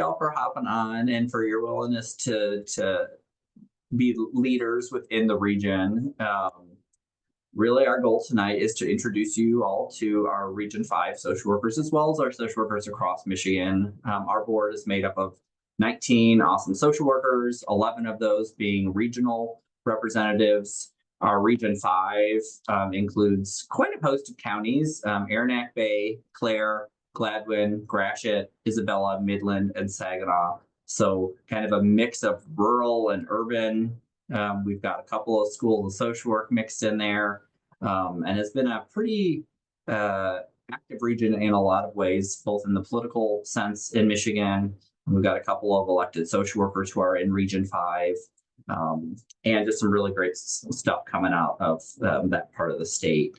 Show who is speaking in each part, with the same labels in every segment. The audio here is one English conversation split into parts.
Speaker 1: y'all for hopping on and for your willingness to be leaders within the region. Really, our goal tonight is to introduce you all to our Region 5 social workers as well as our social workers across Michigan. Our board is made up of 19 awesome social workers, 11 of those being regional representatives. Our Region 5 includes quite a host of counties, Aranac Bay, Clare, Gladwin, Gratiot, Isabella, Midland, and Saginaw. So kind of a mix of rural and urban. We've got a couple of schools of social work mixed in there, and it's been a pretty active region in a lot of ways, both in the political sense in Michigan. We've got a couple of elected social workers who are in Region 5, and just some really great stuff coming out of that part of the state.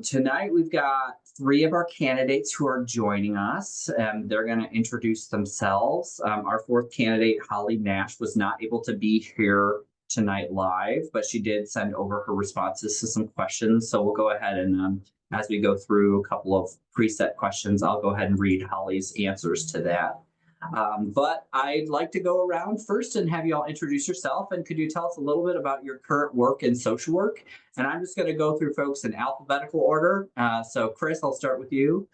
Speaker 1: Tonight, we've got 3 of our candidates who are joining us, and they're going to introduce themselves. Our 4th candidate, Hollie Nash, was not able to be here tonight live, but she did send over her responses to some questions. So we'll go ahead and as we go through a couple of preset questions, I'll go ahead and read Hollie's answers to that. But I'd like to go around first and have you all introduce yourself. And could you tell us a little bit about your current work in social work? And I'm just going to go through folks in alphabetical order. So Chris, I'll start with you.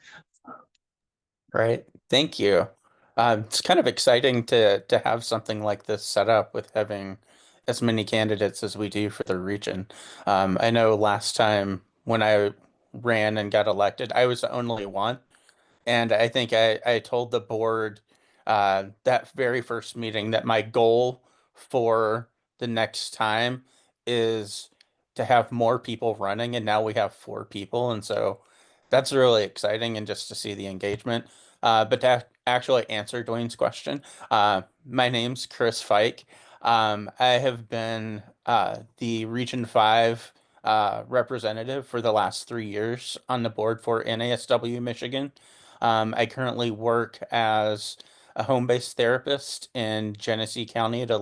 Speaker 2: Right. Thank you. It's kind of exciting to have something like this set up with having as many candidates as we do for the region. I know last time when I ran and got elected, I was the only one. And I think I told the board that very first meeting that my goal for the next time is to have more people running, and now we have 4 people, and so that's really exciting, and just to see the engagement. But to actually answer Dwayne's question, my name's Chris Fike. I have been the Region 5 representative for the last 3 years on the board for NASW-Michigan. I currently work as a home-based therapist in Genesee County at a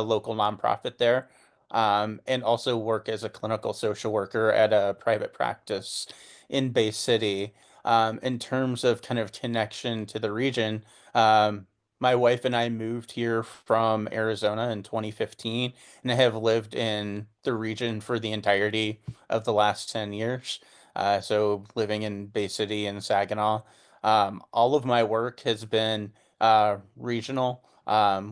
Speaker 2: local nonprofit there, and also work as a clinical social worker at a private practice in Bay City. In terms of kind of connection to the region, my wife and I moved here from Arizona in 2015, and I have lived in the region for the entirety of the last 10 years. So living in Bay City and Saginaw. All of my work has been regional,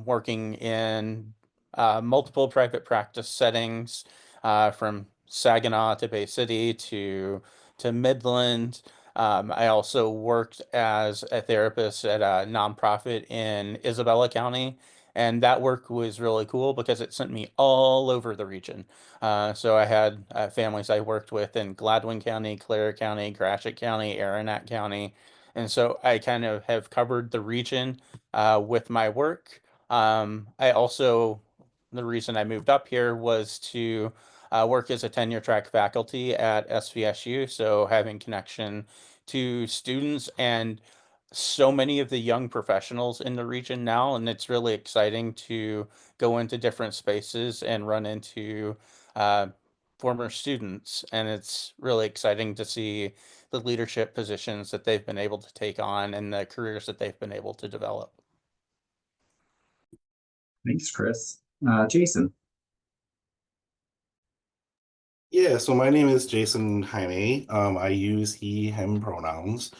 Speaker 2: working in multiple private practice settings, from Saginaw to Bay City to Midland. I also worked as a therapist at a nonprofit in Isabella County, and that work was really cool because it sent me all over the region. So I had families I worked with in Gladwin County, Clare County, Gratiot County, Aranac County. And so I kind of have covered the region with my work. I also, the reason I moved up here was to work as a tenure track faculty at SVSU. So having connection to students and so many of the young professionals in the region now. And it's really exciting to go into different spaces and run into uh, former students. And it's really exciting to see the leadership positions that they've been able to take on and the careers that they've been able to develop.
Speaker 1: Thanks, Chris. Jason.
Speaker 3: Yeah, so my name is Jason Jaime. I use he, him pronouns.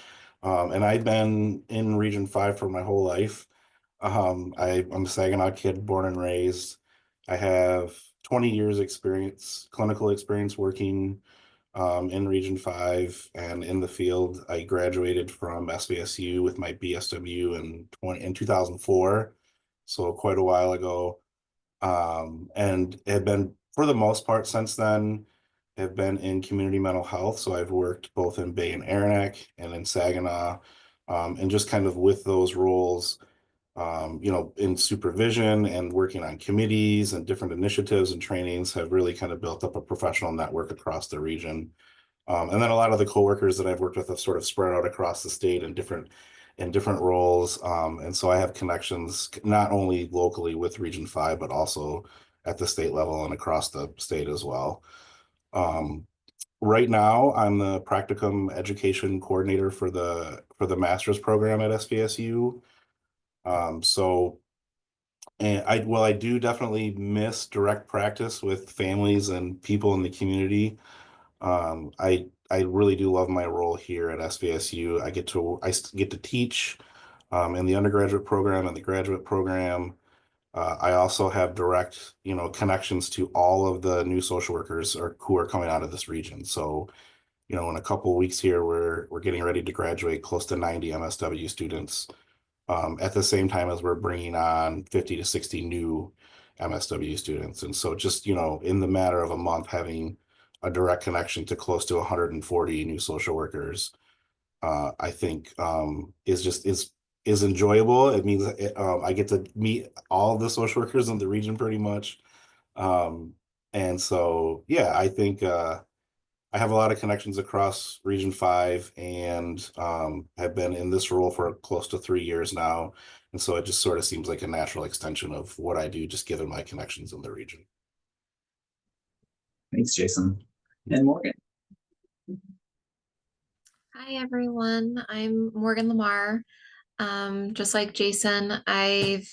Speaker 3: And I've been in Region 5 for my whole life. I'm a Saginaw kid, born and raised. I have 20 years experience, clinical experience working in Region 5 and in the field. I graduated from SVSU with my BSW in 2004, so quite a while ago. And have been, for the most part since then, have been in community mental health. So I've worked both in Bay and Aranac and in Saginaw, and just kind of with those roles, in supervision and working on committees and different initiatives and trainings have really kind of built up a professional network across the region. And then a lot of the coworkers that I've worked with have sort of spread out across the state in different roles. And so I have connections not only locally with Region 5, but also at the state level and across the state as well. Right now, I'm the practicum education coordinator for the master's program at SVSU. So, and I do definitely miss direct practice with families and people in the community. I really do love my role here at SVSU. Get to teach in the undergraduate program and the graduate program. I also have direct, connections to all of the new social workers who are coming out of this region. So, in a couple of weeks here, we're getting ready to graduate close to 90 MSW students. At the same time as we're bringing on 50 to 60 new MSW students. And so just, in the matter of a month, having a direct connection to close to 140 new social workers, I think is enjoyable. It means I get to meet all the social workers in the region pretty much. Um, and so, yeah, I think I have a lot of connections across Region 5 and have been in this role for close to 3 years now. And so it just sort of seems like a natural extension of what I do, just given my connections in the region.
Speaker 1: Thanks, Jason. And Morgan.
Speaker 4: Hi, everyone. I'm Moregan LaMarr. Just like Jason, I've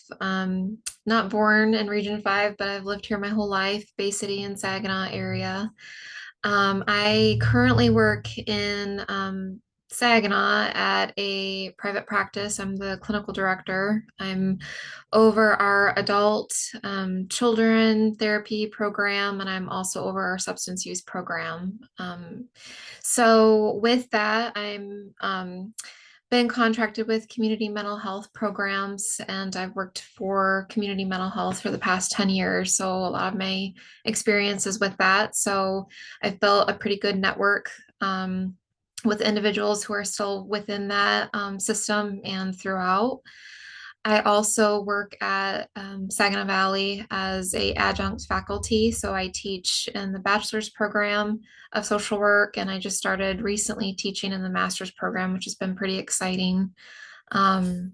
Speaker 4: not born in Region 5, but I've lived here my whole life, Bay City and Saginaw area. I currently work in Saginaw at a private practice. I'm the clinical director. I'm over our adult children therapy program, and I'm also over our substance use program. So with that, I'm been contracted with community mental health programs, and I've worked for community mental health for the past 10 years. So a lot of my experiences with that. So I've built a pretty good network with individuals who are still within that system and throughout. I also work at Saginaw Valley as a adjunct faculty. So I teach in the bachelor's program of social work, and I just started recently teaching in the master's program, which has been pretty exciting. Um,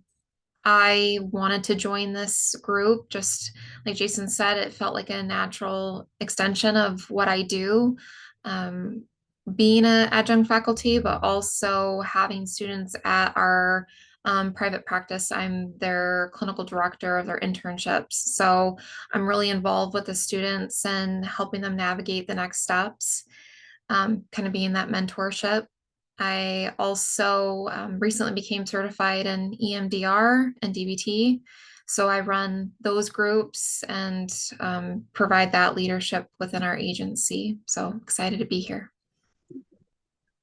Speaker 4: I wanted to join this group, just like Jason said, it felt like a natural extension of what I do. Um, Being an adjunct faculty, but also having students at our private practice. I'm their clinical director of their internships. So I'm really involved with the students and helping them navigate the next steps, kind of being that mentorship. I also recently became certified in EMDR and DBT. So I run those groups and provide that leadership within our agency. So excited to be here.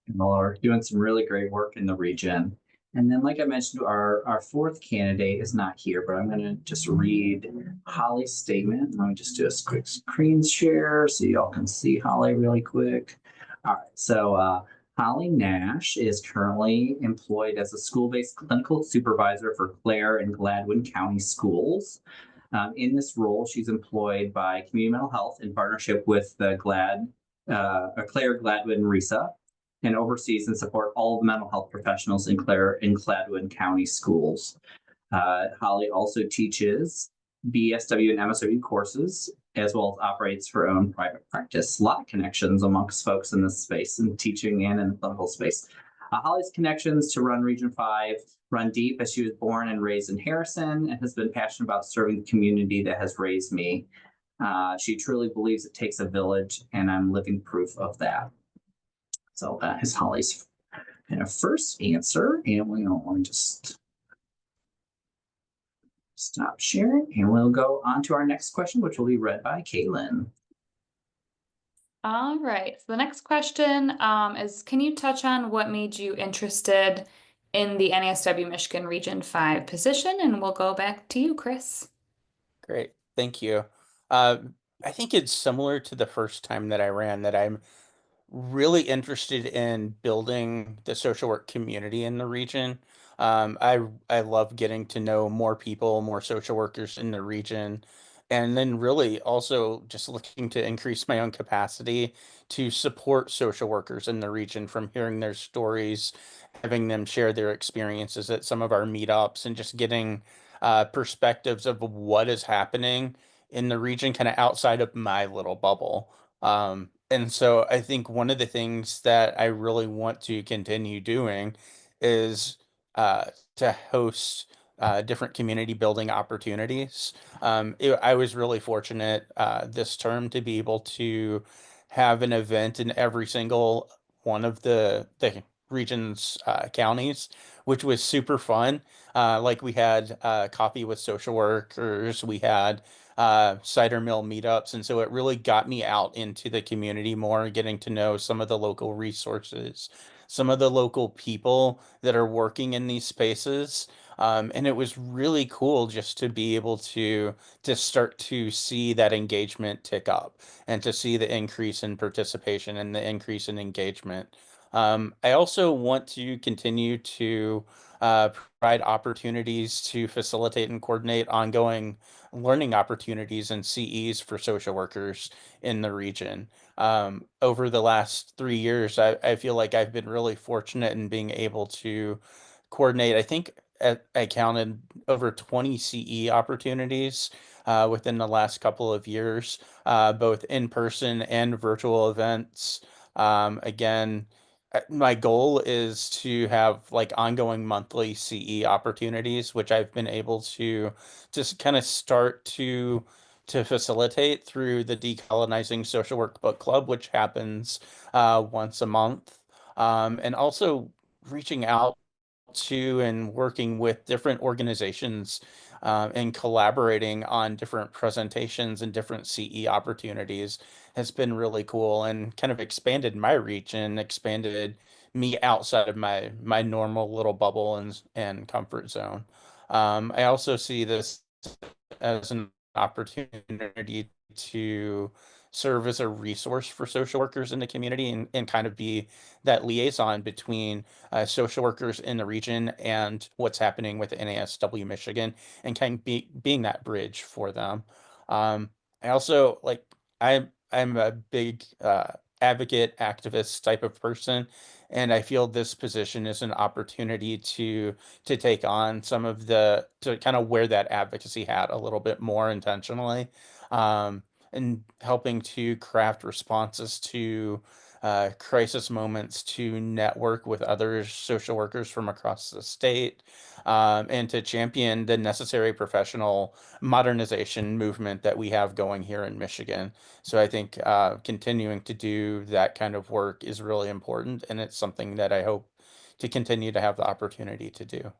Speaker 1: And are doing some really great work in the region. And then, like I mentioned, our fourth candidate is not here, but I'm going to just read Hollie's statement. Let me just do a quick screen share so y'all can see Hollie really quick. All right, so Hollie Nash is currently employed as a school-based clinical supervisor for Clare and Gladwin County Schools. In this role, she's employed by Community Mental Health in partnership with the Clare Gladwin RISA, and oversees and support all the mental health professionals in Clare and Gladwin County schools. Hollie also teaches BSW and MSW courses, as well as operates her own private practice. A lot of connections amongst folks in this space, in teaching and in the clinical space. Hollie's connections to run Region 5 run deep, as she was born and raised in Harrison and has been passionate about serving the community that has raised me. She truly believes it takes a village, and I'm living proof of that. So that is Hollie's kind of first answer, and we'll just stop sharing, and we'll go on to our next question, which will be read by Kaylin.
Speaker 5: All right. So the next question is, can you touch on what made you interested in the NASW-Michigan Region 5 position? And we'll go back to you, Chris.
Speaker 2: Great. Thank you. I think it's similar to the first time that I ran, that I'm really interested in building the social work community in the region. I love getting to know more people, more social workers in the region, and then really also just looking to increase my own capacity to support social workers in the region, from hearing their stories, having them share their experiences at some of our meetups, and just getting perspectives of what is happening in the region, kind of outside of my little bubble. And so I think one of the things that I really want to continue doing is to host different community building opportunities. I was really fortunate this term to be able to have an event in every single one of the region's counties, which was super fun. Like we had coffee with social workers, we had cider mill meetups, and so it really got me out into the community more, getting to know some of the local resources, some of the local people that are working in these spaces. And it was really cool just to be able to start to see that engagement tick up and to see the increase in participation and the increase in engagement. I also want to continue to provide opportunities to facilitate and coordinate ongoing learning opportunities and CEs for social workers in the region. Over the last 3 years, I feel like I've been really fortunate in being able to coordinate. I think I counted over 20 CE opportunities within the last couple of years, both in person and virtual events. Again, my goal is to have like ongoing monthly CE opportunities, which I've been able to just kind of start to facilitate through the Decolonizing Social Work Book Club, which happens once a month, and also reaching out to and working with different organizations and collaborating on different presentations and different CE opportunities has been really cool and kind of expanded my reach and expanded me outside of my normal little bubble and comfort zone. I also see this as an opportunity to serve as a resource for social workers in the community and kind of be that liaison between social workers in the region and what's happening with NASW-Michigan and kind of being that bridge for them. I also like I'm a big advocate, activist type of person, and I feel this position is an opportunity to take on some of to kind of wear that advocacy hat a little bit more intentionally, and helping to craft responses to crisis moments, to network with other social workers from across the state, and to champion the necessary professional modernization movement that we have going here in Michigan. So I think continuing to do that kind of work is really important, and it's something that I hope to continue to have the opportunity to do.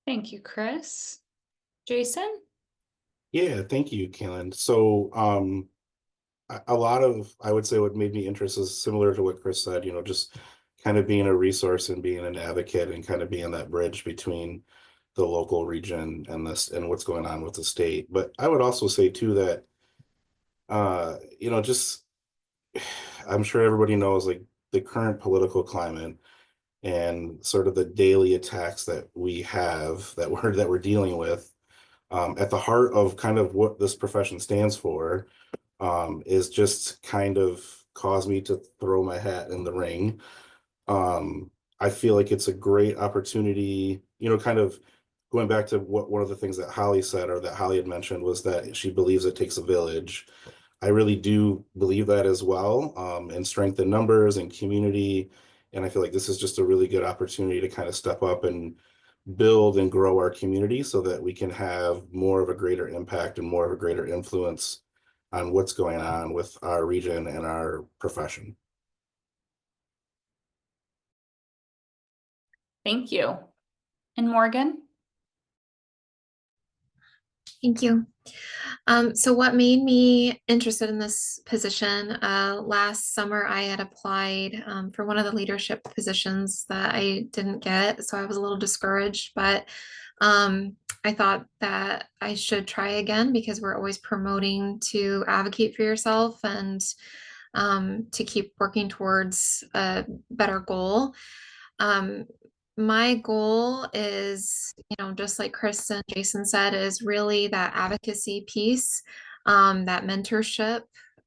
Speaker 5: Thank you, Chris. Jason?
Speaker 3: Yeah, thank you, Kaylin. So, a lot of, I would say, what made me interested is similar to what Chris said, just kind of being a resource and being an advocate and kind of being that bridge between the local region and this and what's going on with the state. But I would also say too that, just I'm sure everybody knows like the current political climate and sort of the daily attacks that we have that we're dealing with. At the heart of kind of what this profession stands for, is just kind of caused me to throw my hat in the ring. I feel like it's a great opportunity, kind of going back to what one of the things that Hollie said or that Hollie had mentioned was that she believes it takes a village. I really do believe that as well, and strength in numbers and community. And I feel like this is just a really good opportunity to kind of step up and build and grow our community so that we can have more of a greater impact and more of a greater influence on what's going on with our region and our profession.
Speaker 5: Thank you. And Morgan?
Speaker 4: Thank you. So what made me interested in this position, last summer I had applied for one of the leadership positions that I didn't get, so I was a little discouraged, but I thought that I should try again because we're always promoting to advocate for yourself and to keep working towards a better goal. My goal is, just like Chris and Jason said, is really that advocacy piece, that mentorship.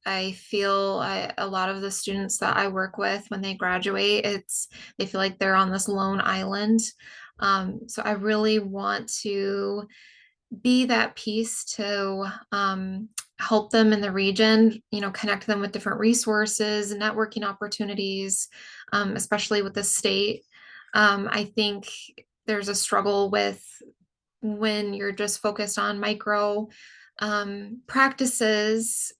Speaker 4: I feel a lot of the students that I work with when they graduate, they feel like they're on this lone island. So I really want to be that piece to help them in the region, connect them with different resources and networking opportunities, especially with the state. I think there's a struggle with when you're just focused on micro practices,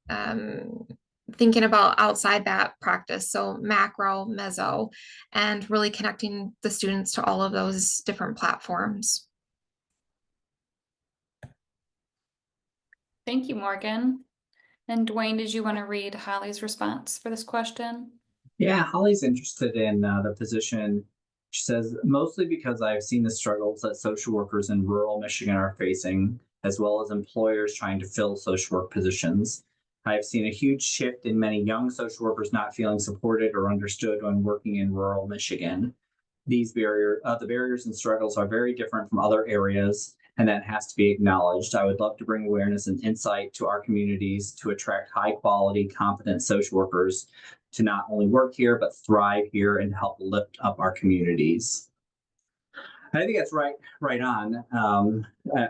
Speaker 4: thinking about outside that practice, so macro, meso, and really connecting the students to all of those different platforms.
Speaker 5: Thank you, Morgan. And Dwayne, did you want to read Hollie's response for this question?
Speaker 1: Yeah, Hollie's interested in the position. She says, mostly because I've seen the struggles that social workers in rural Michigan are facing, as well as employers trying to fill social work positions. I've seen a huge shift in many young social workers not feeling supported or understood when working in rural Michigan. The barriers and struggles are very different from other areas, and that has to be acknowledged. I would love to bring awareness and insight to our communities to attract high quality, competent social workers to not only work here, but thrive here and help lift up our communities. I think that's right on.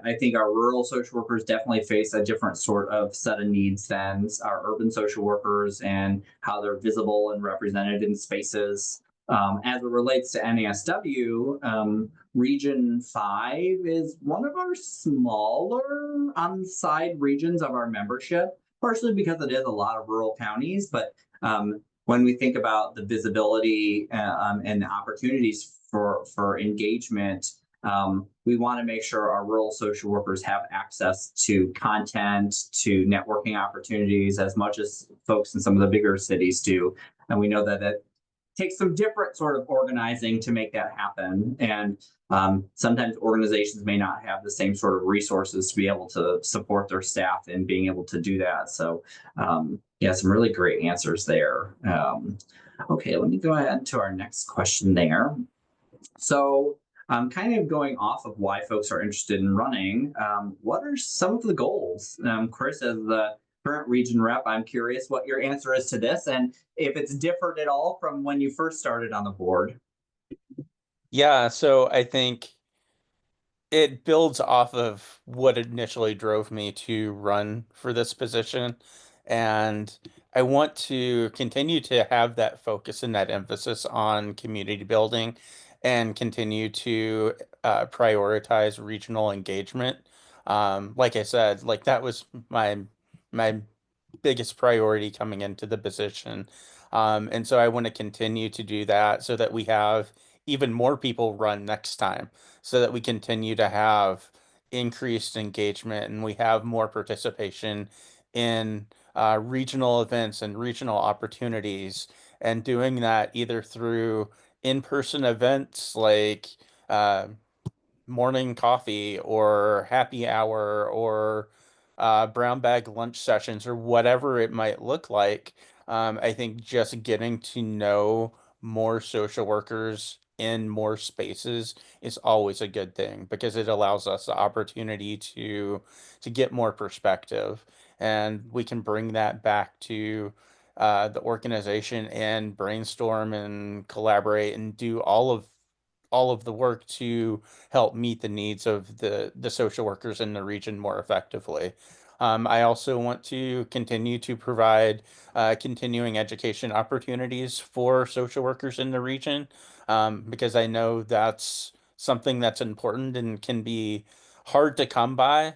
Speaker 1: I think our rural social workers definitely face a different sort of set of needs than our urban social workers and how they're visible and represented in spaces. As it relates to NASW, Region 5 is one of our smaller on-side regions of our membership, partially because it is a lot of rural counties, but when we think about the visibility and the opportunities for engagement, we want to make sure our rural social workers have access to content, to networking opportunities as much as folks in some of the bigger cities do. And we know that it takes some different sort of organizing to make that happen. And sometimes organizations may not have the same sort of resources to be able to support their staff in being able to do that. So yeah, some really great answers there. Okay, let me go ahead to our next question there. So kind of going off of why folks are interested in running, what are some of the goals? Chris, as the current region rep, I'm curious what your answer is to this and if it's different at all from when you first started on the board.
Speaker 2: Yeah, so I think it builds off of what initially drove me to run for this position. And I want to continue to have that focus and that emphasis on community building and continue to prioritize regional engagement. Like I said, like that was my biggest priority coming into the position. And so I want to continue to do that so that we have even more people run next time, so that we continue to have increased engagement and we have more participation in regional events and regional opportunities, and doing that either through in-person events like uh, morning coffee or happy hour or brown bag lunch sessions or whatever it might look like. I think just getting to know more social workers in more spaces is always a good thing because it allows us the opportunity to get more perspective, and we can bring that back to the organization and brainstorm and collaborate and do all of the work to help meet the needs of the social workers in the region more effectively. I also want to continue to provide continuing education opportunities for social workers in the region, because I know that's something that's important and can be hard to come by,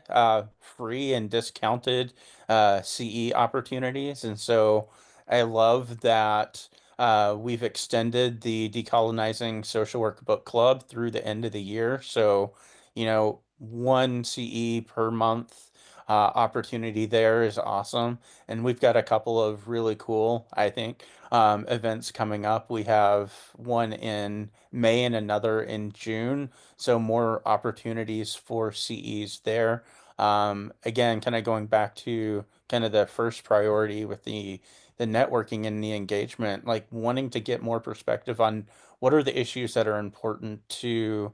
Speaker 2: free and discounted CE opportunities. And so I love that we've extended the Decolonizing Social Work Book Club through the end of the year. So, one CE per month opportunity there is awesome. And we've got a couple of really cool, I think, events coming up. We have one in May and another in June. So, more opportunities for CEs there. Again, kind of going back to kind of the first priority with the networking and the engagement, like wanting to get more perspective on what are the issues that are important to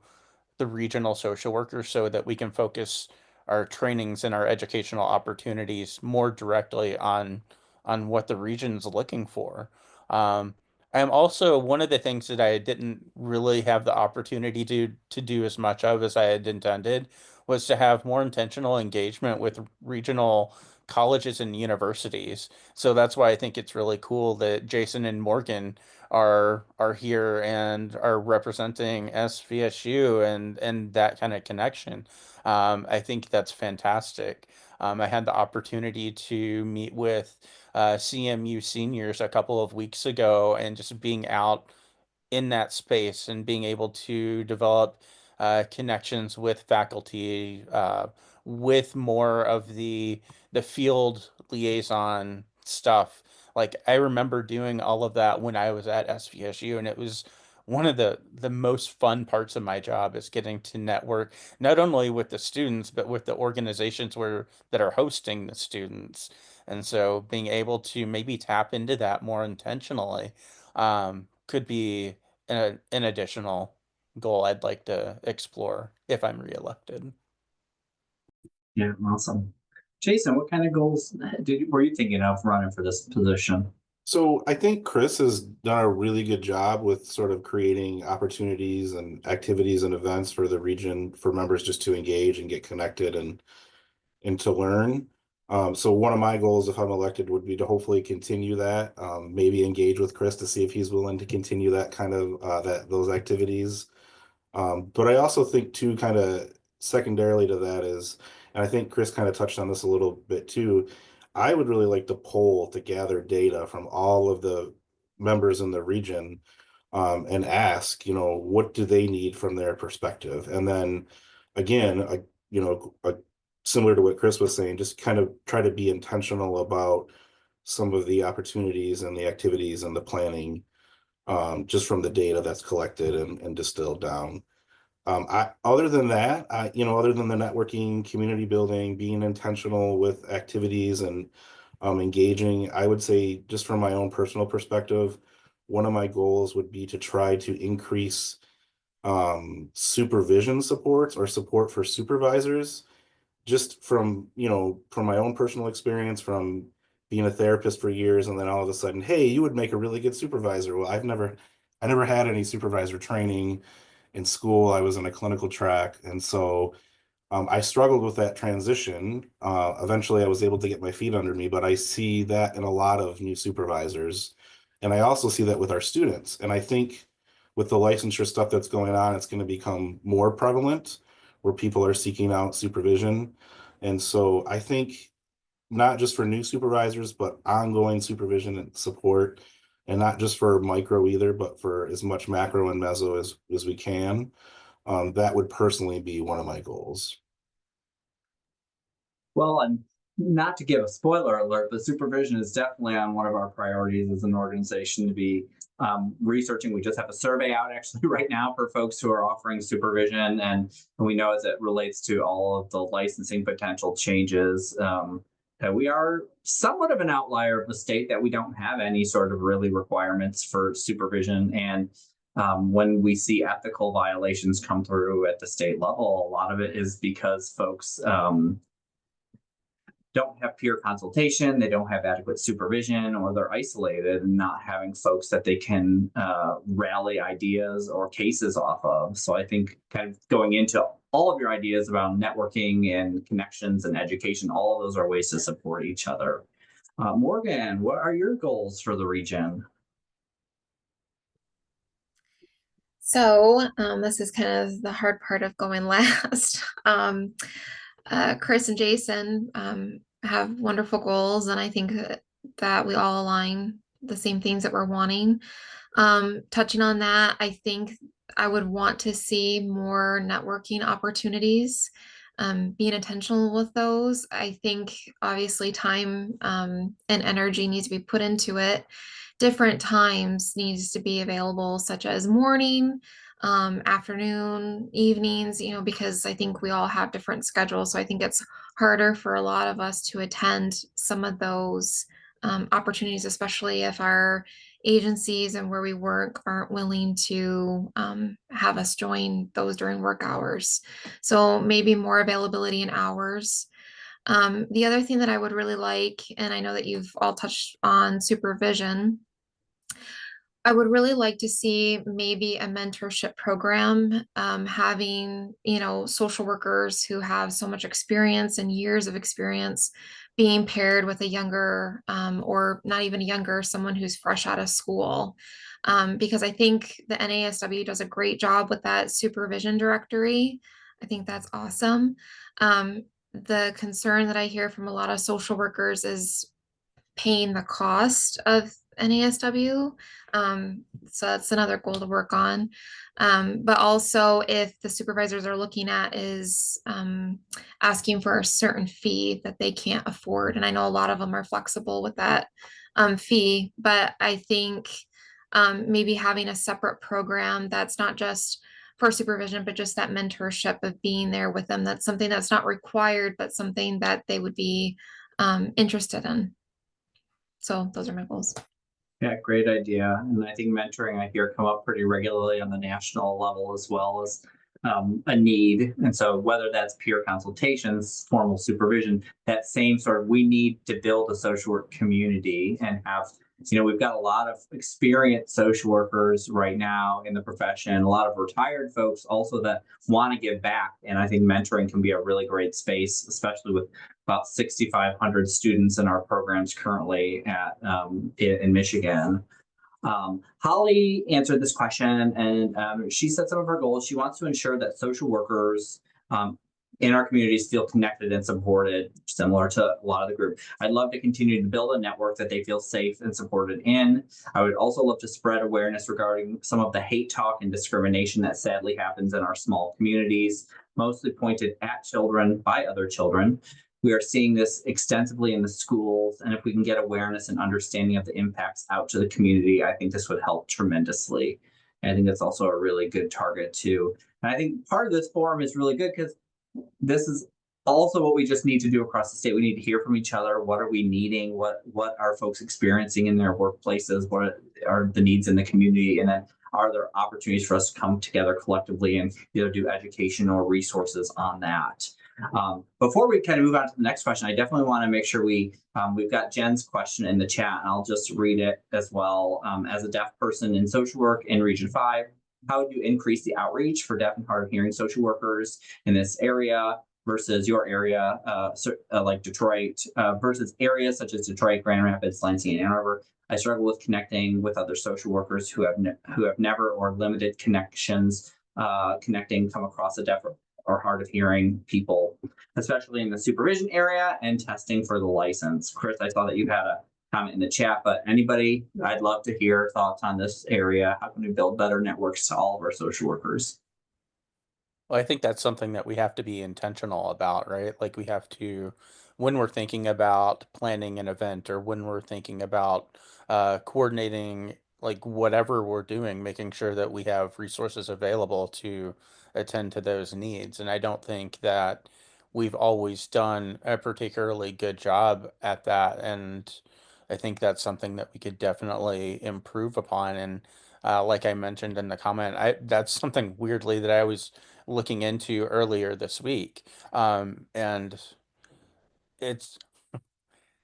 Speaker 2: the regional social workers so that we can focus our trainings and our educational opportunities more directly on what the region's looking for. Um, I'm also one of the things that I didn't really have the opportunity to do as much of as I had intended was to have more intentional engagement with regional colleges and universities. So that's why I think it's really cool that Jason and Morgan are here and are representing SVSU and that kind of connection. I think that's fantastic. I had the opportunity to meet with CMU seniors a couple of weeks ago, and just being out in that space and being able to develop connections with faculty, with more of the field liaison stuff. Like, I remember doing all of that when I was at SVSU, and it was one of the most fun parts of my job, is getting to network not only with the students but with the organizations that are hosting the students. And so being able to maybe tap into that more intentionally could be an additional goal I'd like to explore if I'm reelected.
Speaker 1: Yeah, awesome. Jason, what kind of goals were you thinking of running for this position?
Speaker 3: So I think Chris has done a really good job with sort of creating opportunities and activities and events for the region for members just to engage and get connected and to learn. So one of my goals, if I'm elected, would be to hopefully continue that, maybe engage with Chris to see if he's willing to continue that kind of those activities. But I also think too, kind of secondarily to that is, and I think Chris kind of touched on this a little bit too, I would really like to poll to gather data from all of the members in the region, and ask, what do they need from their perspective? And then again, similar to what Chris was saying, just kind of try to be intentional about some of the opportunities and the activities and the planning, just from the data that's collected and distilled down. Other than that, other than the networking, community building, being intentional with activities and engaging, I would say, just from my own personal perspective, one of my goals would be to try to increase supervision supports or support for supervisors, just from my own personal experience from being a therapist for years, and then all of a sudden, hey, you would make a really good supervisor. Well, I never had any supervisor training in school. I was in a clinical track, and so I struggled with that transition. Eventually I was able to get my feet under me, but I see that in a lot of new supervisors, and I also see that with our students. And I think with the licensure stuff that's going on, it's going to become more prevalent, where people are seeking out supervision. And so I think not just for new supervisors, but ongoing supervision and support, and not just for micro either, but for as much macro and meso as we can. That would personally be one of my goals.
Speaker 1: Well, and not to give a spoiler alert, but supervision is definitely on one of our priorities as an organization to be researching. We just have a survey out actually right now for folks who are offering supervision, and we know as it relates to all of the licensing potential changes, that we are somewhat of an outlier of the state, that we don't have any sort of really requirements for supervision. And when we see ethical violations come through at the state level, a lot of it is because folks don't have peer consultation, they don't have adequate supervision, or they're isolated and not having folks that they can rally ideas or cases off of. So I think kind of going into all of your ideas about networking and connections and education, all of those are ways to support each other. Morgan, what are your goals for the region?
Speaker 4: So this is kind of the hard part of going last. Chris and Jason have wonderful goals, and I think that we all align the same things that we're wanting. Touching on that, I think I would want to see more networking opportunities, being intentional with those. I think obviously time and energy needs to be put into it. Different times needs to be available, such as morning, afternoon, evenings, because I think we all have different schedules. So I think it's harder for a lot of us to attend some of those opportunities, especially if our agencies and where we work aren't willing to have us join those during work hours. So maybe more availability in hours. The other thing that I would really like, and I know that you've all touched on supervision, I would really like to see maybe a mentorship program, having, social workers who have so much experience and years of experience being paired with a younger, or not even younger, someone who's fresh out of school. because I think the NASW does a great job with that supervision directory. I think that's awesome. The concern that I hear from a lot of social workers is paying the cost of NASW. So that's another goal to work on. But also if the supervisors are looking at is asking for a certain fee that they can't afford. And I know a lot of them are flexible with that fee, but I think maybe having a separate program that's not just for supervision, but just that mentorship of being there with them. That's something that's not required, but something that they would be interested in. So those are my goals.
Speaker 1: Yeah, great idea. And I think mentoring I hear come up pretty regularly on the national level as well as a need. And so whether that's peer consultations, formal supervision, that same sort of, we need to build a social work community and have, we've got a lot of experienced social workers right now in the profession, a lot of retired folks also that want to give back. And I think mentoring can be a really great space, especially with about 6,500 students in our programs currently at in Michigan. Hollie answered this question, and she said some of her goals. She wants to ensure that social workers in our communities feel connected and supported, similar to a lot of the group. I'd love to continue to build a network that they feel safe and supported in. I would also love to spread awareness regarding some of the hate talk and discrimination that sadly happens in our small communities, mostly pointed at children by other children. We are seeing this extensively in the schools, and if we can get awareness and understanding of the impacts out to the community, I think this would help tremendously. And I think that's also a really good target too. And I think part of this forum is really good because this is also what we just need to do across the state. We need to hear from each other. What are we needing? What are folks experiencing in their workplaces? What are the needs in the community? And then are there opportunities for us to come together collectively and either do education or resources on that? Before we kind of move on to the next question, I definitely want to make sure we've got Jen's question in the chat, and I'll just read it as well. As a deaf person in social work in Region 5, how would you increase the outreach for deaf and hard of hearing social workers in this area versus your area, like Detroit, versus areas such as Detroit, Grand Rapids, Lansing, and Ann Arbor? I struggle with connecting with other social workers who have never or limited connections come across a deaf or hard of hearing people, especially in the supervision area and testing for the license. Chris, I saw that you had a comment in the chat, but anybody, I'd love to hear thoughts on this area. How can we build better networks to all of our social workers?
Speaker 2: Well, I think that's something that we have to be intentional about, right? Like we have to, when we're thinking about planning an event or when we're thinking about coordinating like whatever we're doing, making sure that we have resources available to attend to those needs. And I don't think that we've always done a particularly good job at that. And I think that's something that we could definitely improve upon. And like I mentioned in the comment, that's something weirdly that I was looking into earlier this week. And it's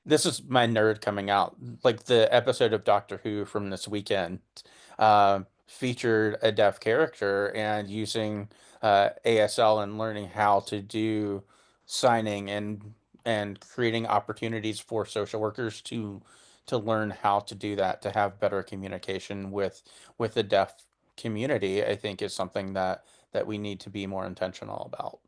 Speaker 2: this is my nerd coming out. Like the episode of Doctor Who from this weekend featured a deaf character and using ASL and learning how to do signing and creating opportunities for social workers to learn how to do that, to have better communication with the deaf community, I think is something that we need to be more intentional about.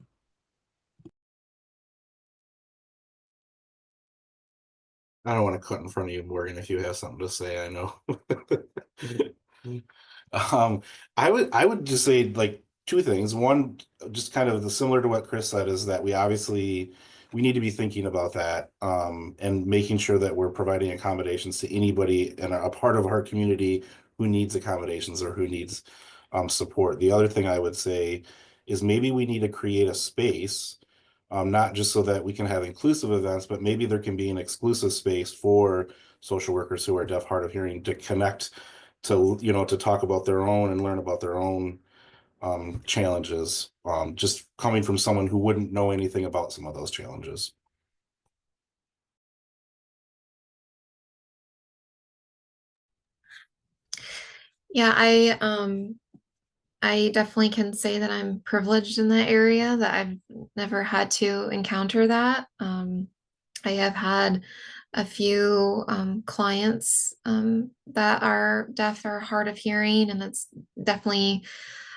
Speaker 3: I don't want to cut in front of you, Morgan, if you have something to say, I know. I would just say like two things. One, just kind of similar to what Chris said, is that we need to be thinking about that and making sure that we're providing accommodations to anybody and a part of our community who needs accommodations or who needs support. The other thing I would say is maybe we need to create a space, not just so that we can have inclusive events, but maybe there can be an exclusive space for social workers who are deaf, hard of hearing to connect to, to talk about their own and learn about their own challenges, just coming from someone who wouldn't know anything about some of those challenges.
Speaker 4: Yeah, I definitely can say that I'm privileged in that area, that I've never had to encounter that. I have had a few clients that are deaf or hard of hearing, and it's definitely,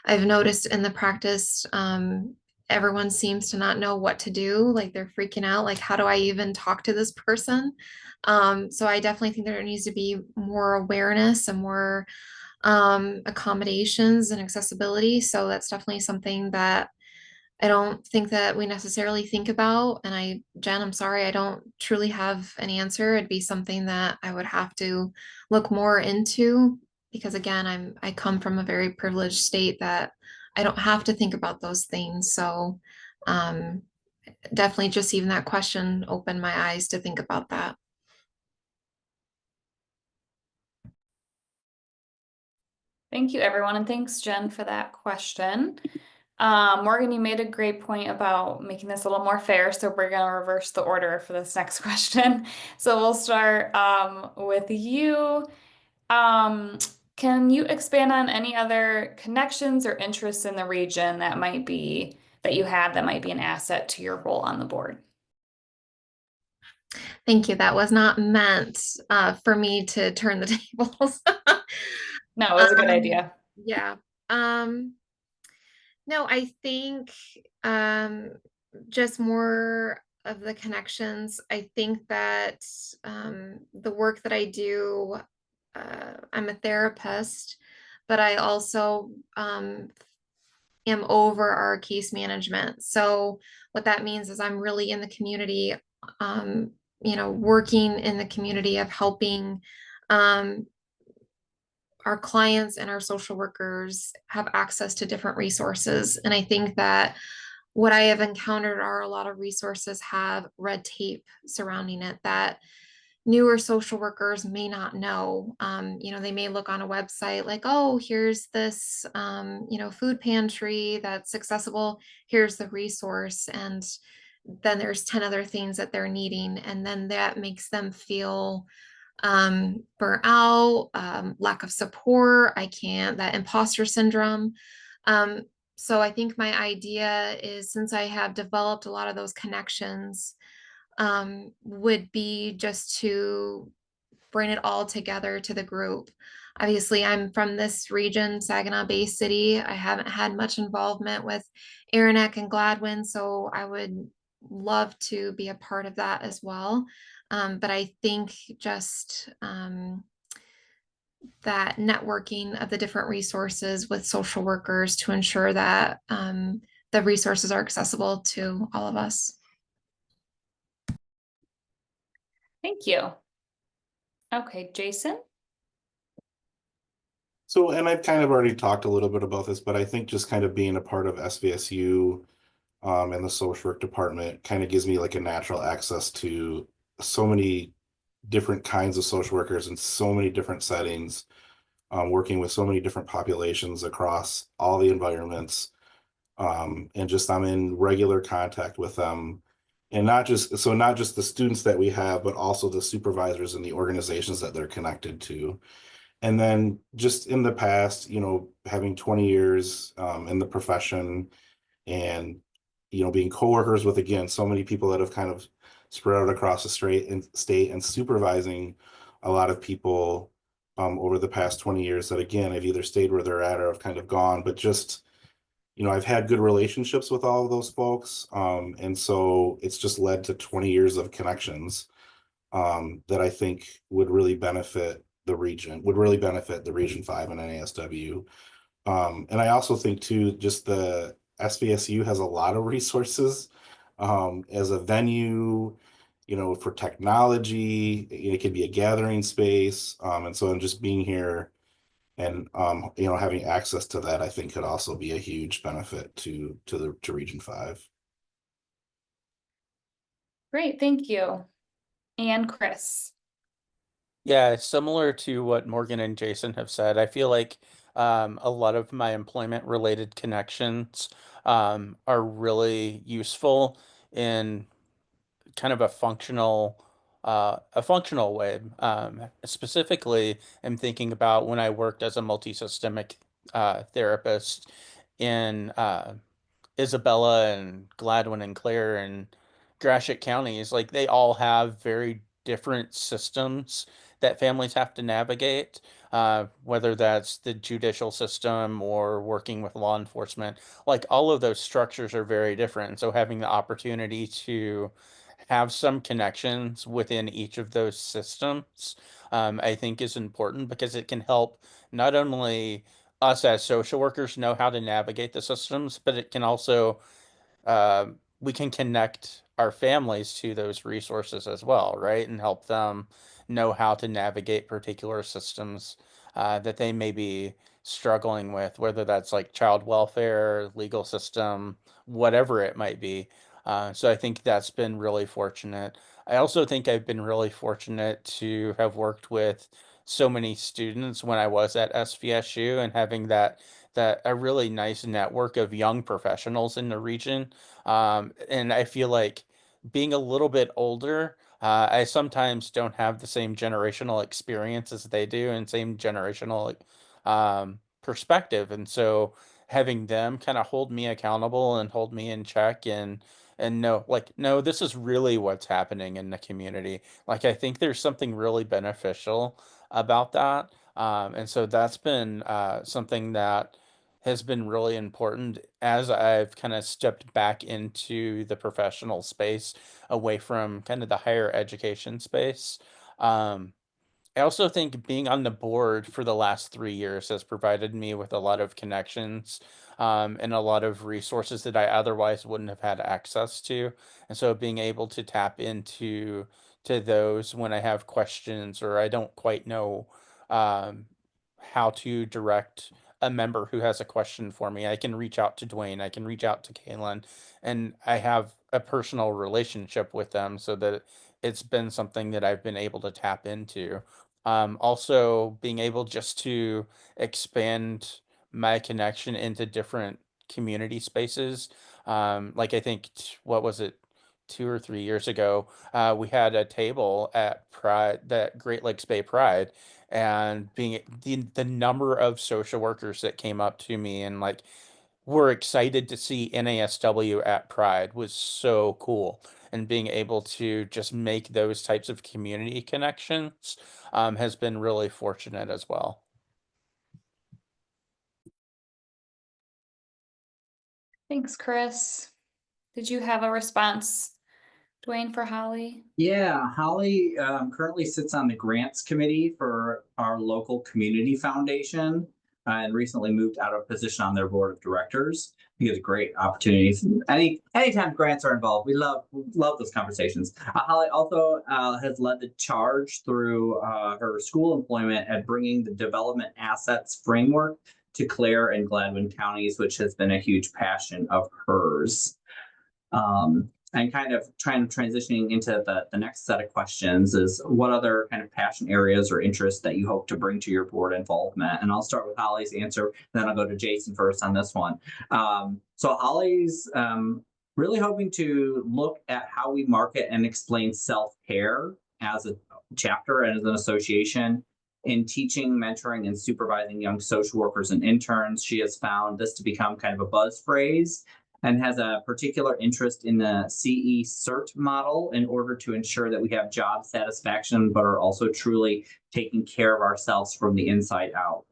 Speaker 4: I've noticed in the practice, everyone seems to not know what to do. Like they're freaking out. Like, how do I even talk to this person? So I definitely think there needs to be more awareness and more accommodations and accessibility. So that's definitely something that I don't think that we necessarily think about. And Jen, I'm sorry, I don't truly have an answer. It'd be something that I would have to look more into because again, I come from a very privileged state that I don't have to think about those things. So um, definitely just even that question opened my eyes to think about that.
Speaker 5: Thank you, everyone, and thanks, Jen, for that question. Morgan, you made a great point about making this a little more fair, so we're going to reverse the order for this next question. So we'll start with you. Can you expand on any other connections or interests in the region that you have that might be an asset to your role on the board?
Speaker 4: Thank you. That was not meant for me to turn the tables.
Speaker 5: No, it was a good idea.
Speaker 4: Yeah. No, I think just more of the connections. I think that the work that I do, I'm a therapist, but I also am over our case management. So what that means is I'm really in the community, working in the community of helping um, our clients and our social workers have access to different resources. And I think that what I have encountered are a lot of resources have red tape surrounding it that newer social workers may not know. They may look on a website like, oh, here's this, food pantry that's accessible. Here's the resource. And then there's 10 other things that they're needing. And then that makes them feel burnt out, lack of support. That imposter syndrome. Um, so I think my idea is since I have developed a lot of those connections, would be just to bring it all together to the group. Obviously, I'm from this region, Saginaw Bay City. I haven't had much involvement with Aranac and Gladwin, so I would love to be a part of that as well. But I think just that networking of the different resources with social workers to ensure that the resources are accessible to all of us.
Speaker 5: Thank you. Okay, Jason?
Speaker 3: So, and I've kind of already talked a little bit about this, but I think just kind of being a part of SVSU and the social work department kind of gives me like a natural access to so many different kinds of social workers in so many different settings, working with so many different populations across all the environments. And just I'm in regular contact with them. And not just the students that we have, but also the supervisors and the organizations that they're connected to. And then just in the past, having 20 years in the profession and, being coworkers with, again, so many people that have kind of spread out across the state and supervising a lot of people over the past 20 years that, again, have either stayed where they're at or have kind of gone, but just, I've had good relationships with all of those folks. And so it's just led to 20 years of connections that I think would really benefit the region, Region 5 and NASW. And I also think too, just the SVSU has a lot of resources as a venue, for technology. It could be a gathering space. And so just being here and having access to that, I think could also be a huge benefit to Region 5.
Speaker 5: Great, thank you. And Chris?
Speaker 2: Yeah, similar to what Morgan and Jason have said, I feel like a lot of my employment related connections are really useful in kind of a functional way. Specifically, I'm thinking about when I worked as a multisystemic therapist in Isabella and Gladwin and Clare and Gratiot counties. Like they all have very different systems that families have to navigate, whether that's the judicial system or working with law enforcement. Like all of those structures are very different. And so having the opportunity to have some connections within each of those systems, I think is important because it can help not only us as social workers know how to navigate the systems, but it can also we can connect our families to those resources as well, right? And help them know how to navigate particular systems that they may be struggling with, whether that's like child welfare, legal system, whatever it might be. So I think that's been really fortunate. I also think I've been really fortunate to have worked with so many students when I was at SVSU and having that a really nice network of young professionals in the region. And I feel like being a little bit older, I sometimes don't have the same generational experience as they do and same generational perspective. And so having them kind of hold me accountable and hold me in check and know like no, this is really what's happening in the community. Like I think there's something really beneficial about that. And so that's been something that has been really important as I've kind of stepped back into the professional space away from kind of the higher education space. Um, I also think being on the board for the last 3 years has provided me with a lot of connections and a lot of resources that I otherwise wouldn't have had access to. And so being able to tap into those when I have questions or I don't quite know um, how to direct a member who has a question for me, I can reach out to Dwayne, I can reach out to Kaylin, and I have a personal relationship with them so that it's been something that I've been able to tap into. Also being able just to expand my connection into different community spaces. Like I think, what was it, 2 or 3 years ago, we had a table at Pride, that Great Lakes Bay Pride, and being the number of social workers that came up to me and like were excited to see NASW at Pride was so cool. And being able to just make those types of community connections has been really fortunate as well.
Speaker 5: Thanks, Chris. Did you have a response, Dwayne, for Hollie?
Speaker 1: Yeah, Hollie currently sits on the grants committee for our local community foundation and recently moved out of position on their board of directors. He has great opportunities. Anytime grants are involved, we love those conversations. Hollie also has led the charge through her school employment at bringing the development assets framework to Clare and Gladwin counties, which has been a huge passion of hers. And kind of transitioning into the next set of questions is what other kind of passion areas or interests that you hope to bring to your board involvement? And I'll start with Hollie's answer, then I'll go to Jason first on this one. So Hollie's really hoping to look at how we market and explain self-care as a chapter and as an association. In teaching, mentoring, and supervising young social workers and interns, she has found this to become kind of a buzz phrase and has a particular interest in the CE CERT model in order to ensure that we have job satisfaction, but are also truly taking care of ourselves from the inside out.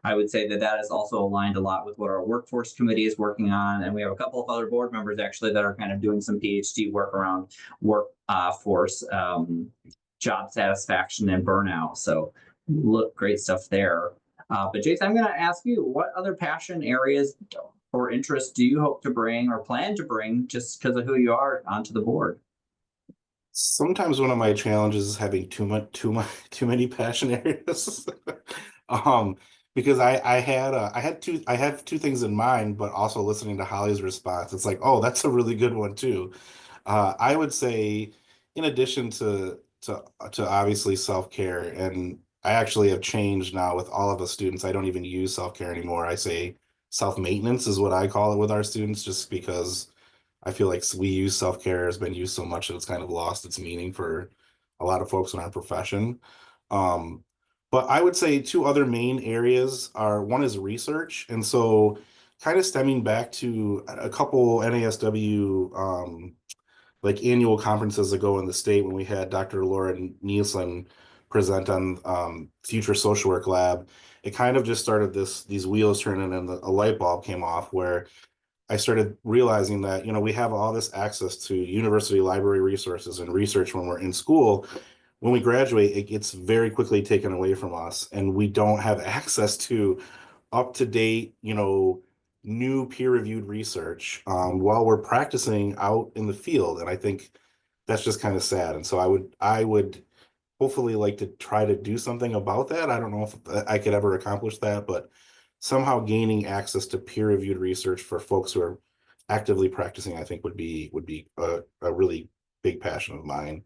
Speaker 1: I would say that is also aligned a lot with what our workforce committee is working on. And we have a couple of other board members actually that are kind of doing some PhD work around workforce job satisfaction and burnout. So look, great stuff there. But Jason, I'm going to ask you, what other passion areas or interests do you hope to bring or plan to bring just because of who you are onto the board?
Speaker 3: Sometimes one of my challenges is having too many passion areas. Because I have two things in mind, but also listening to Hollie's response, it's like, oh, that's a really good one too. I would say, in addition to obviously self-care, and I actually have changed now with all of the students. I don't even use self-care anymore. I say self-maintenance is what I call it with our students, just because I feel like we use self-care has been used so much that it's kind of lost its meaning for a lot of folks in our profession. But I would say two other main areas are, one is research. And so kind of stemming back to a couple NASW like annual conferences ago in the state when we had Dr. Lauren Nielsen present on Future Social Work Lab. It kind of just started these wheels turning, and a light bulb came off where I started realizing that, we have all this access to university library resources and research when we're in school. When we graduate, it gets very quickly taken away from us, and we don't have access to up to date, new peer-reviewed research while we're practicing out in the field. And I think that's just kind of sad. And so I would hopefully like to try to do something about that. I don't know if I could ever accomplish that, but somehow gaining access to peer-reviewed research for folks who are actively practicing, I think would be a really big passion of mine.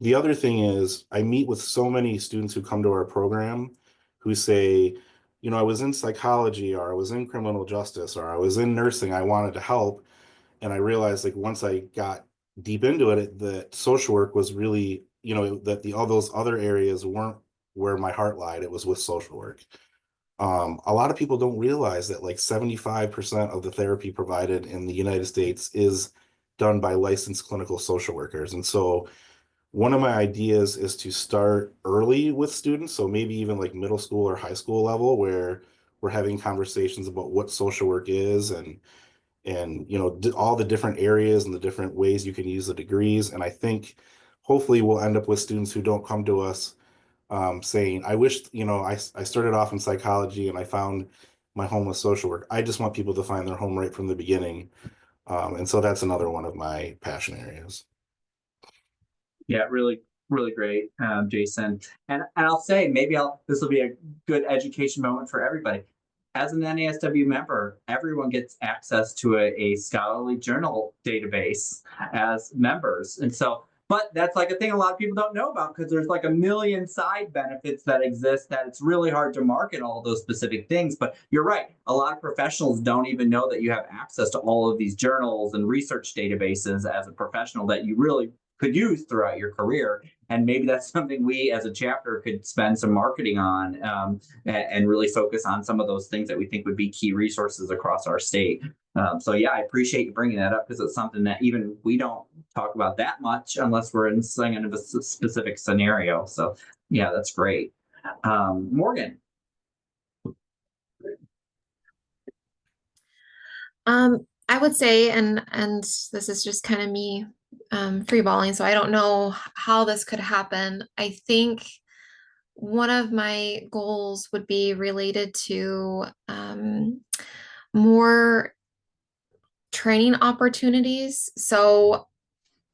Speaker 3: The other thing is I meet with so many students who come to our program who say, I was in psychology, or I was in criminal justice, or I was in nursing, I wanted to help. And I realized, like, once I got deep into it, that social work was really, that all those other areas weren't where my heart lied. It was with social work. A lot of people don't realize that like 75% of the therapy provided in the United States is done by licensed clinical social workers. And so one of my ideas is to start early with students, so maybe even like middle school or high school level, where we're having conversations about what social work is, and all the different areas and the different ways you can use the degrees. And I think hopefully we'll end up with students who don't come to us saying, I wish, I started off in psychology and I found my home with social work. I just want people to find their home right from the beginning. And so that's another one of my passion areas.
Speaker 1: Yeah, really, really great, Jason. And I'll say, maybe this will be a good education moment for everybody. As an NASW member, everyone gets access to a scholarly journal database as members. And so, but that's like a thing a lot of people don't know about, because there's like a million side benefits that exist that it's really hard to market all those specific things. But you're right, a lot of professionals don't even know that you have access to all of these journals and research databases as a professional that you really could use throughout your career. And maybe that's something we as a chapter could spend some marketing on, and really focus on some of those things that we think would be key resources across our state. So yeah, I appreciate you bringing that up, because it's something that even we don't talk about that much unless we're in some kind of a specific scenario. So yeah, that's great. Morgan.
Speaker 4: I would say, and this is just kind of me freeballing, so I don't know how this could happen. I think one of my goals would be related to more training opportunities. So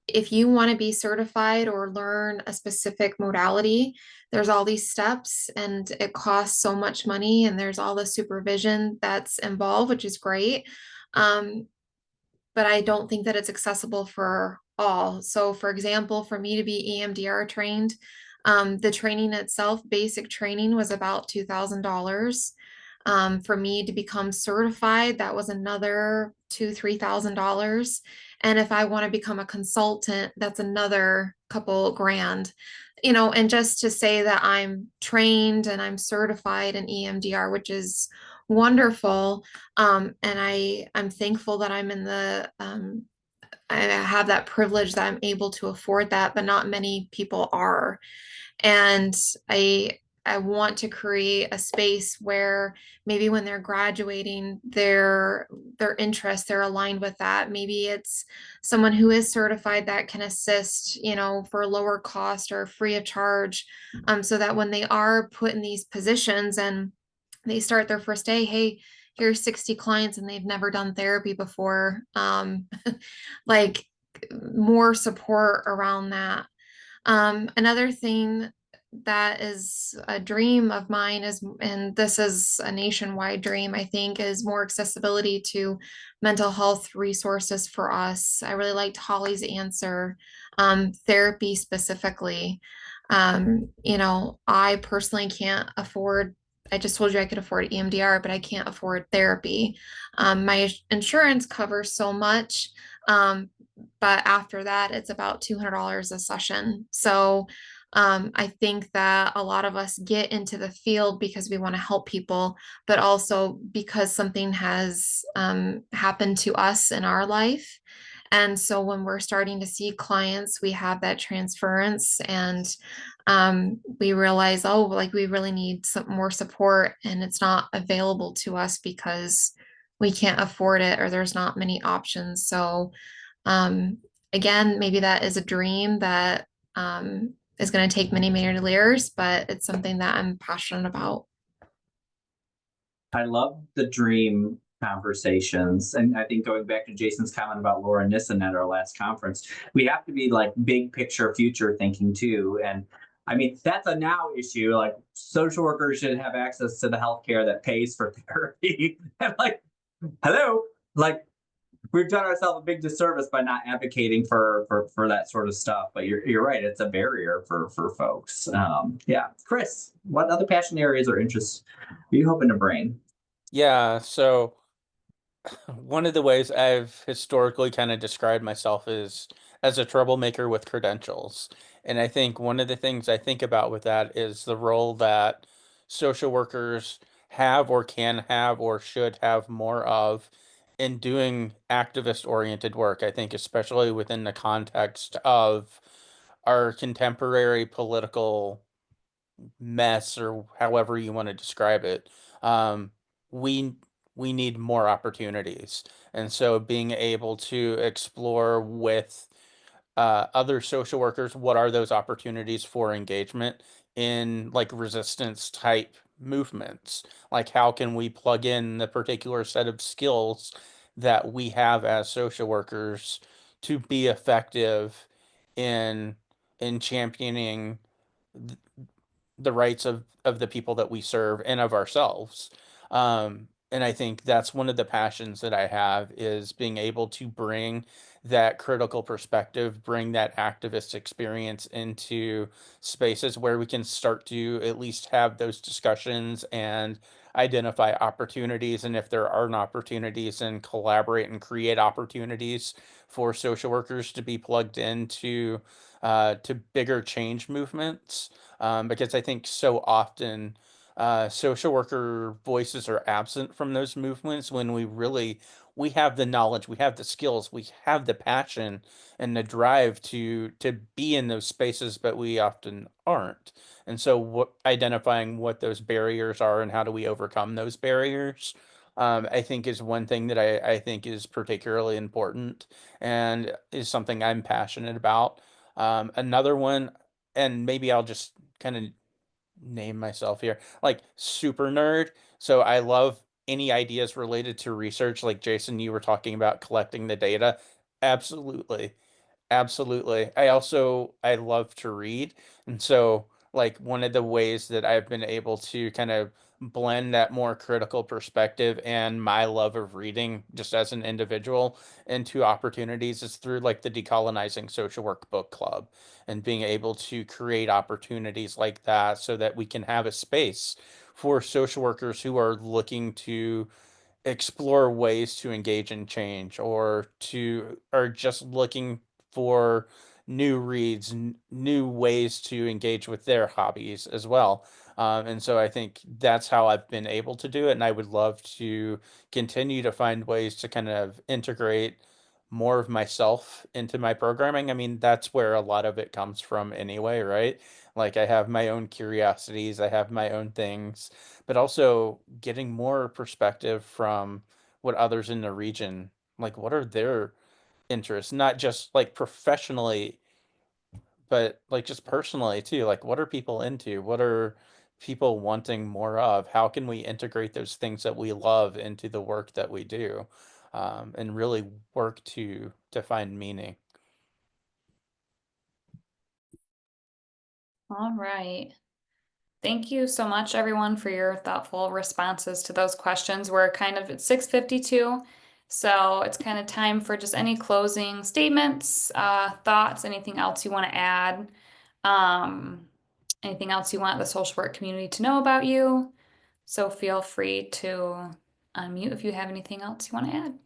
Speaker 4: if you want to be certified or learn a specific modality, there's all these steps and it costs so much money, and there's all the supervision that's involved, which is great. But I don't think that it's accessible for all. So for example, for me to be EMDR trained, the training itself, basic training, was about $2,000. For me to become certified, that was another $2,000-$3,000. And if I want to become a consultant, that's another couple grand. And just to say that I'm trained and I'm certified in EMDR, which is wonderful. And I'm thankful that I'm in the I have that privilege that I'm able to afford that, but not many people are. And I want to create a space where maybe when they're graduating, their interests, they're aligned with that. Maybe it's someone who is certified that can assist, for lower cost or free of charge, so that when they are put in these positions and they start their first day, hey, here's 60 clients and they've never done therapy before. Like, more support around that. Another thing that is a dream of mine is, and this is a nationwide dream, I think, is more accessibility to mental health resources for us. I really liked Hollie's answer, therapy specifically. I personally can't afford, I just told you I could afford EMDR, but I can't afford therapy. My insurance covers so much, but after that, it's about $200 a session. So I think that a lot of us get into the field because we want to help people, but also because something has happened to us in our life. And so when we're starting to see clients, we have that transference, and we realize, oh, like we really need some more support, and it's not available to us because we can't afford it or there's not many options. So um, again, maybe that is a dream that is going to take many, many years, but it's something that I'm passionate about.
Speaker 1: I love the dream conversations. And I think going back to Jason's comment about Laura Nissen at our last conference, we have to be like big picture future thinking too. And I mean, that's a now issue. Like social workers should have access to the healthcare that pays for therapy. And like, hello, like we've done ourselves a big disservice by not advocating for that sort of stuff. But you're right, it's a barrier for folks. Yeah, Chris, what other passion areas or interests are you hoping to bring?
Speaker 2: Yeah, so one of the ways I've historically kind of described myself is as a troublemaker with credentials. And I think one of the things I think about with that is the role that social workers have or can have or should have more of in doing activist oriented work. I think especially within the context of our contemporary political mess or however you want to describe it. Um, we we need more opportunities. And so being able to explore with other social workers, what are those opportunities for engagement in like resistance type movements? Like how can we plug in the particular set of skills that we have as social workers to be effective in championing the rights of the people that we serve and of ourselves. And I think that's one of the passions that I have is being able to bring that critical perspective, bring that activist experience into spaces where we can start to at least have those discussions and identify opportunities. And if there aren't opportunities, and collaborate and create opportunities for social workers to be plugged into to bigger change movements, because I think so often social worker voices are absent from those movements when we have the knowledge, we have the skills, we have the passion and the drive to be in those spaces, but we often aren't. And so identifying what those barriers are and how do we overcome those barriers, I think is one thing that I think is particularly important and is something I'm passionate about. Another one, and maybe I'll just kind of name myself here, like super nerd. So I love any ideas related to research. Like Jason, you were talking about collecting the data. Absolutely. Absolutely. I love to read. And so like one of the ways that I've been able to kind of blend that more critical perspective and my love of reading just as an individual into opportunities is through like the Decolonizing Social Work Book Club and being able to create opportunities like that so that we can have a space for social workers who are looking to explore ways to engage in change or just looking for new reads, new ways to engage with their hobbies as well. And so I think that's how I've been able to do it. And I would love to continue to find ways to kind of integrate more of myself into my programming. I mean, that's where a lot of it comes from anyway, right? Like I have my own curiosities, I have my own things, but also getting more perspective from what others in the region, like what are their interests, not just like professionally, but like just personally too. Like what are people into? What are people wanting more of? How can we integrate those things that we love into the work that we do, and really work to find meaning?
Speaker 5: All right. Thank you so much, everyone, for your thoughtful responses to those questions. We're kind of at 6:52, so it's kind of time for just any closing statements, thoughts, anything else you want to add, um, anything else you want the social work community to know about you. So feel free to unmute if you have anything else you want to add.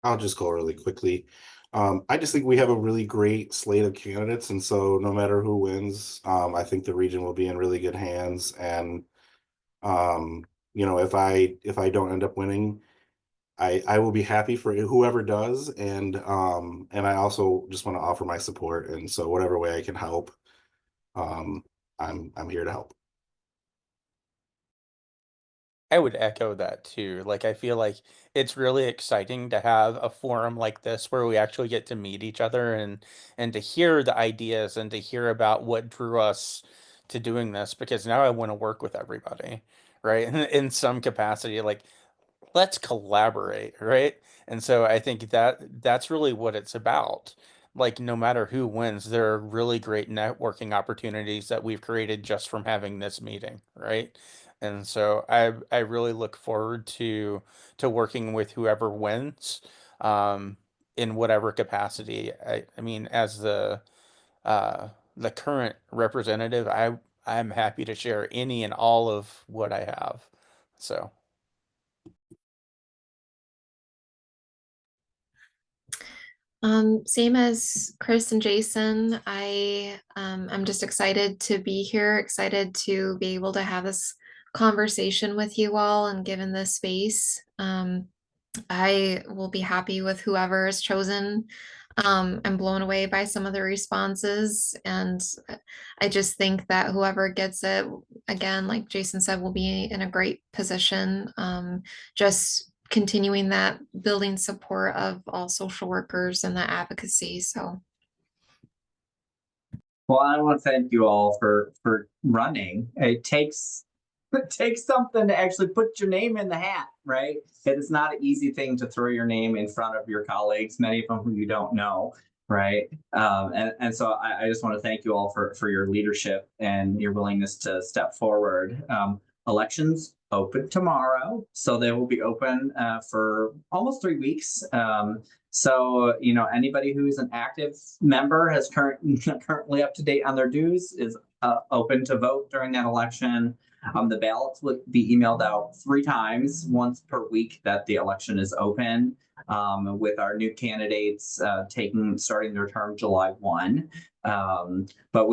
Speaker 3: I'll just go really quickly. I just think we have a really great slate of candidates, and so no matter who wins, I think the region will be in really good hands. And you know, if I don't end up winning, I will be happy for whoever does, and I also just want to offer my support, and so whatever way I can help, I'm here to help.
Speaker 2: I would echo that too. Like, I feel like it's really exciting to have a forum like this where we actually get to meet each other and to hear the ideas and to hear about what drew us to doing this, because now I want to work with everybody, right? In some capacity, like let's collaborate, right? And so I think that that's really what it's about. Like, no matter who wins, there are really great networking opportunities that we've created just from having this meeting, right? And so I really look forward to working with whoever wins, in whatever capacity. I mean, as the current representative, I'm happy to share any and all of what I have. So.
Speaker 4: Same as Chris and Jason, I'm just excited to be here, excited to be able to have this conversation with you all and given this space. I will be happy with whoever is chosen. I'm blown away by some of the responses, and I just think that whoever gets it, again, like Jason said, will be in a great position. Just continuing that building support of all social workers and the advocacy. So
Speaker 1: Well, I want to thank you all for running. It takes something to actually put your name in the hat, right? It is not an easy thing to throw your name in front of your colleagues, many of them who you don't know, right? And so I just want to thank you all for your leadership and your willingness to step forward. Elections open tomorrow, so they will be open for almost 3 weeks. So, you know, anybody who's an active member has currently up to date on their dues is open to vote during that election. The ballots would be emailed out 3 times, once per week that the election is open, with our new candidates starting their term July 1. But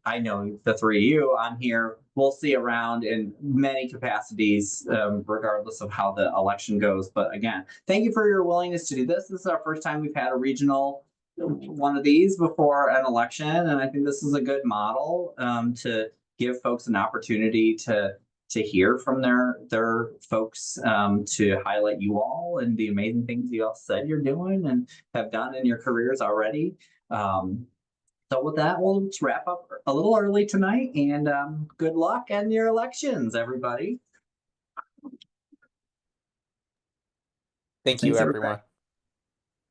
Speaker 1: I know the 3 of you on here will see around in many capacities, regardless of how the election goes. But again, thank you for your willingness to do this. This is our first time we've had a regional one of these before an election, and I think this is a good model to give folks an opportunity to hear from their folks, to highlight you all and the amazing things you all said you're doing and have done in your careers already. So with that, we'll just wrap up a little early tonight, and good luck in your elections, everybody.
Speaker 2: Thank you,
Speaker 1: Thanks,
Speaker 2: everyone.